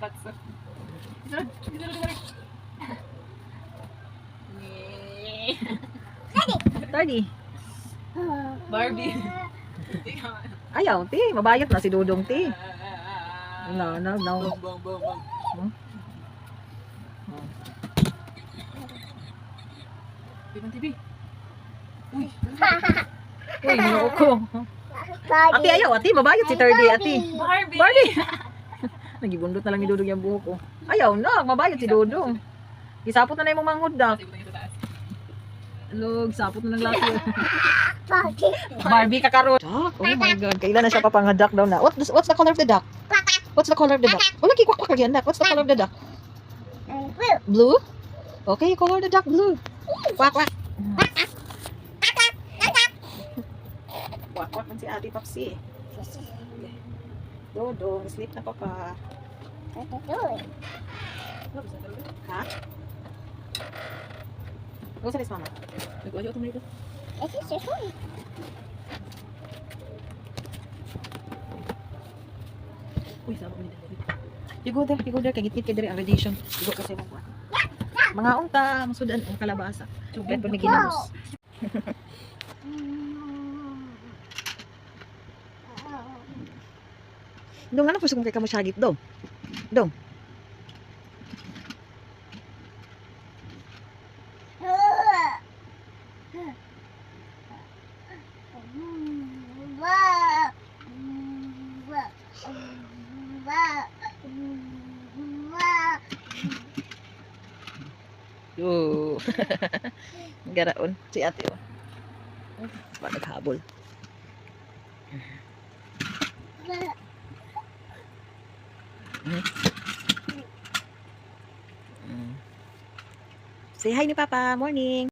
Bakso. Tardy. Barbie. Ayaw, ti. Mabayat na si Dudong, ti. No. Bong, bong, bong, bong. Bibang TV. Uy. Uy, niloko. Ati, ayaw, ati. Mabayat si Tardy, ati. Barbie. Barbie! Nagibundot na lang ni Dudong yung buhok ko. Ayaw na, mabayat si Dudong. Isapot na na yung manghod da. Log, sapot na ng laki. Barbie kakarot. Duck? Oh my God. Kailan na siya papangadak daw na. What's the color of the duck? What's the color of the duck? Oh, lagi kwak again, duck. What's the color of the duck? Blue? Okay, you color the duck blue. Kwak, kwak. Kwak, kwak man si Ate Papsi. Dodong, sleep na papa. Ha? Go sa mama. Nag-ayaw ito dito. Uy, sama mo dito. You go there, kagitgit ka diri ang radiation. You go kasi mo. Mga unta, masudan ang kalabasa. Chocolate pa may ginamos. Dong, ano gusto kong kay kamo syagit, Dong? Dong. Yo. Garaon si ate oh. Pa naghabol. Say hi ni Papa. Morning.